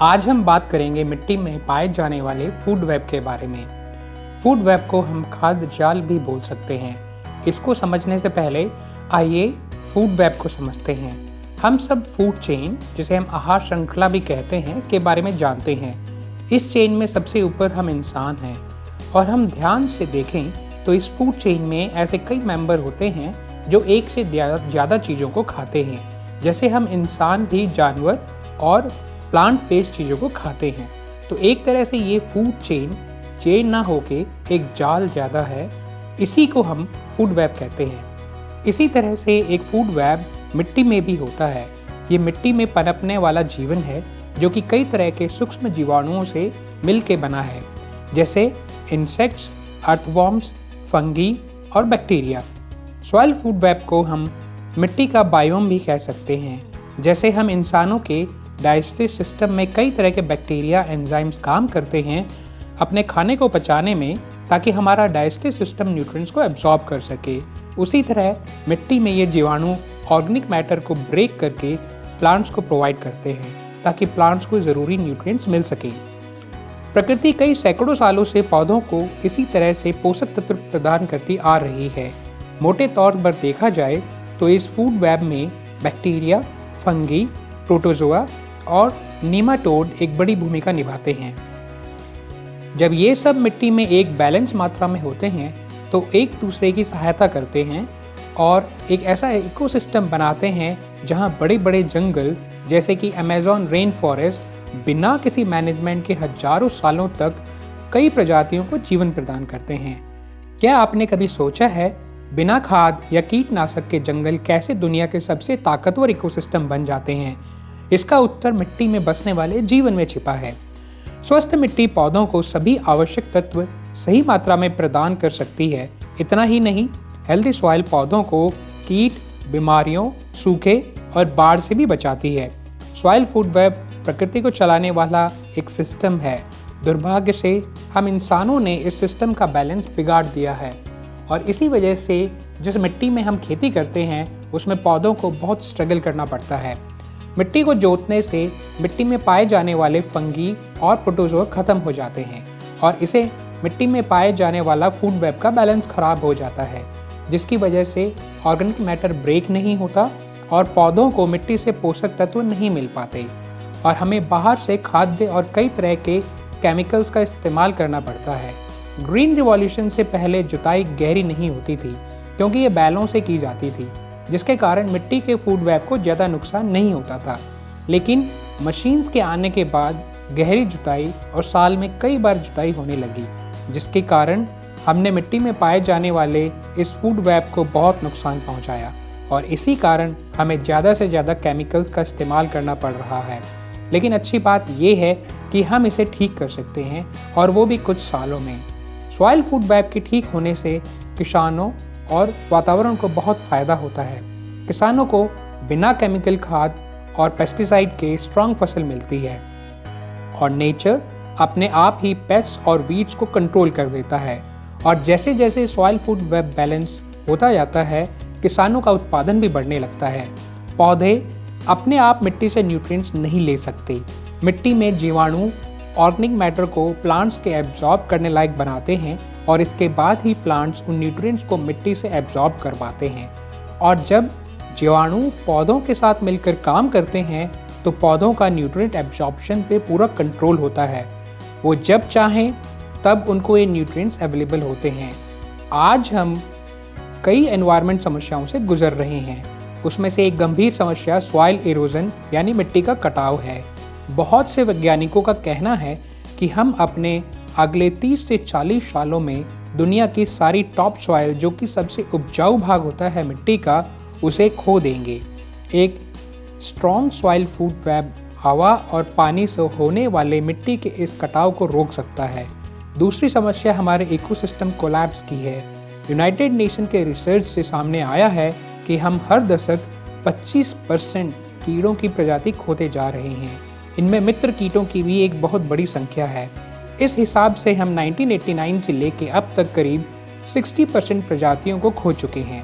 आज हम बात करेंगे मिट्टी में पाए जाने वाले फूड वेब के बारे में। फूड वेब को हम खाद्य जाल भी बोल सकते हैं। इसको समझने से पहले आइए फूड वेब को समझते हैं। हम सब फूड चेन, जिसे हम आहार श्रृंखला भी कहते हैं, के बारे में जानते हैं। इस चेन में सबसे ऊपर हम इंसान हैं और हम ध्यान से देखें तो इस फूड चेन में ऐसे कई मेंबर होते हैं जो एक से ज़्यादा चीज़ों को खाते हैं। जैसे हम इंसान भी जानवर और प्लांट बेस्ड चीज़ों को खाते हैं। तो एक तरह से ये फूड चेन ना होके एक जाल ज़्यादा है, इसी को हम फूड वेब कहते हैं। इसी तरह से एक फूड वेब मिट्टी में भी होता है। ये मिट्टी में पनपने वाला जीवन है जो कि कई तरह के सूक्ष्म जीवाणुओं से मिल के बना है, जैसे इंसेक्ट्स, अर्थवॉर्म्स, फंगी और बैक्टीरिया। सॉइल फूड वेब को हम मिट्टी का बायोम भी कह सकते हैं। जैसे हम इंसानों के डाइजेस्टिव सिस्टम में कई तरह के बैक्टीरिया एंजाइम्स काम करते हैं अपने खाने को पचाने में, ताकि हमारा डाइजेस्टिव सिस्टम न्यूट्रिएंट्स को एब्जॉर्ब कर सके। उसी तरह मिट्टी में ये जीवाणु ऑर्गेनिक मैटर को ब्रेक करके प्लांट्स को प्रोवाइड करते हैं, ताकि प्लांट्स को ज़रूरी न्यूट्रिएंट्स मिल सकें। प्रकृति कई सैकड़ों सालों से पौधों को इसी तरह से पोषक तत्व प्रदान करती आ रही है। मोटे तौर पर देखा जाए तो इस फूड वेब में बैक्टीरिया, फंगी, प्रोटोजोआ और नीमाटोड एक बड़ी भूमिका निभाते हैं। जब ये सब मिट्टी में एक बैलेंस मात्रा में होते हैं तो एक दूसरे की सहायता करते हैं और एक ऐसा इकोसिस्टम बनाते हैं जहां बड़े बड़े जंगल, जैसे कि अमेज़न रेन फॉरेस्ट, बिना किसी मैनेजमेंट के हजारों सालों तक कई प्रजातियों को जीवन प्रदान करते हैं। क्या आपने कभी सोचा है बिना खाद या कीटनाशक के जंगल कैसे दुनिया के सबसे ताकतवर इकोसिस्टम बन जाते हैं? इसका उत्तर मिट्टी में बसने वाले जीवन में छिपा है। स्वस्थ मिट्टी पौधों को सभी आवश्यक तत्व सही मात्रा में प्रदान कर सकती है। इतना ही नहीं, हेल्दी सॉइल पौधों को कीट, बीमारियों, सूखे और बाढ़ से भी बचाती है। सॉइल फूड वेब प्रकृति को चलाने वाला एक सिस्टम है। दुर्भाग्य से हम इंसानों ने इस सिस्टम का बैलेंस बिगाड़ दिया है और इसी वजह से जिस मिट्टी में हम खेती करते हैं उसमें पौधों को बहुत स्ट्रगल करना पड़ता है। मिट्टी को जोतने से मिट्टी में पाए जाने वाले फंगी और प्रोटोजोआ खत्म हो जाते हैं और इसे मिट्टी में पाए जाने वाला फूड वेब का बैलेंस खराब हो जाता है, जिसकी वजह से ऑर्गेनिक मैटर ब्रेक नहीं होता और पौधों को मिट्टी से पोषक तत्व नहीं मिल पाते और हमें बाहर से खाद्य और कई तरह के केमिकल्स का इस्तेमाल करना पड़ता है। ग्रीन रिवॉल्यूशन से पहले जुताई गहरी नहीं होती थी क्योंकि ये बैलों से की जाती थी, जिसके कारण मिट्टी के फूड वेब को ज़्यादा नुकसान नहीं होता था। लेकिन मशीन्स के आने के बाद गहरी जुताई और साल में कई बार जुताई होने लगी, जिसके कारण हमने मिट्टी में पाए जाने वाले इस फूड वेब को बहुत नुकसान पहुंचाया और इसी कारण हमें ज़्यादा से ज़्यादा केमिकल्स का इस्तेमाल करना पड़ रहा है। लेकिन अच्छी बात यह है कि हम इसे ठीक कर सकते हैं और वो भी कुछ सालों में। सॉइल फूड वेब के ठीक होने से किसानों और वातावरण को बहुत फ़ायदा होता है। किसानों को बिना केमिकल खाद और पेस्टिसाइड के स्ट्रॉन्ग फसल मिलती है और नेचर अपने आप ही पेस्ट और वीड्स को कंट्रोल कर देता है। और जैसे जैसे सॉइल फूड वेब बैलेंस होता जाता है, किसानों का उत्पादन भी बढ़ने लगता है। पौधे अपने आप मिट्टी से न्यूट्रिएंट्स नहीं ले सकते। मिट्टी में जीवाणु ऑर्गेनिक मैटर को प्लांट्स के एब्जॉर्ब करने लायक बनाते हैं और इसके बाद ही प्लांट्स उन न्यूट्रिएंट्स को मिट्टी से एब्जॉर्ब कर पाते हैं। और जब जीवाणु पौधों के साथ मिलकर काम करते हैं तो पौधों का न्यूट्रिएंट एब्जॉर्प्शन पे पूरा कंट्रोल होता है। वो जब चाहें तब उनको ये न्यूट्रिएंट्स अवेलेबल होते हैं। आज हम कई एनवायरनमेंट समस्याओं से गुजर रहे हैं। उसमें से एक गंभीर समस्या सॉइल इरोजन यानी मिट्टी का कटाव है। बहुत से वैज्ञानिकों का कहना है कि हम अपने अगले 30 से 40 सालों में दुनिया की सारी टॉप सॉइल, जो कि सबसे उपजाऊ भाग होता है मिट्टी का, उसे खो देंगे। एक स्ट्रॉन्ग सॉइल फूड वेब हवा और पानी से होने वाले मिट्टी के इस कटाव को रोक सकता है। दूसरी समस्या हमारे इकोसिस्टम कोलैप्स की है। यूनाइटेड नेशन के रिसर्च से सामने आया है कि हम हर दशक 25% कीड़ों की प्रजाति खोते जा रहे हैं। इनमें मित्र कीटों की भी एक बहुत बड़ी संख्या है। इस हिसाब से हम 1989 से लेके अब तक करीब 60% प्रजातियों को खो चुके हैं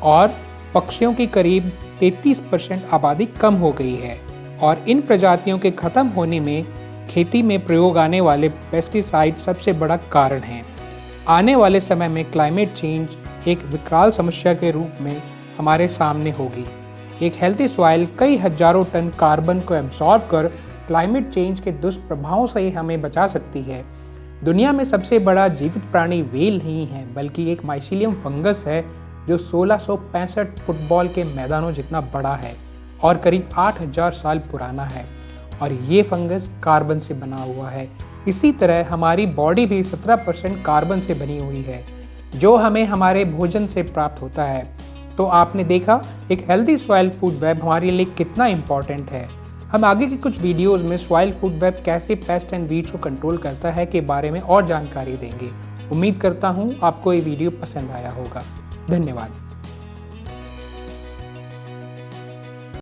और पक्षियों की करीब 33% आबादी कम हो गई है। और इन प्रजातियों के खत्म होने में खेती में प्रयोग आने वाले पेस्टिसाइड सबसे बड़ा कारण है। आने वाले समय में क्लाइमेट चेंज एक विकराल समस्या के रूप में हमारे सामने होगी। एक हेल्थी सॉइल कई हजारों टन कार्बन को एब्जॉर्ब कर क्लाइमेट चेंज के दुष्प्रभावों से हमें बचा सकती है। दुनिया में सबसे बड़ा जीवित प्राणी व्हेल नहीं है, बल्कि एक माइसीलियम फंगस है जो 1665 फुटबॉल के मैदानों जितना बड़ा है और करीब 8000 साल पुराना है, और ये फंगस कार्बन से बना हुआ है। इसी तरह हमारी बॉडी भी 17% कार्बन से बनी हुई है, जो हमें हमारे भोजन से प्राप्त होता है। तो आपने देखा एक हेल्दी सॉइल फूड वेब हमारे लिए कितना इम्पॉर्टेंट है। हम आगे की कुछ वीडियोस में सॉइल फूड वेब कैसे पेस्ट एंड वीड्स को कंट्रोल करता है के बारे में और जानकारी देंगे। उम्मीद करता हूँ आपको ये वीडियो पसंद आया होगा। धन्यवाद।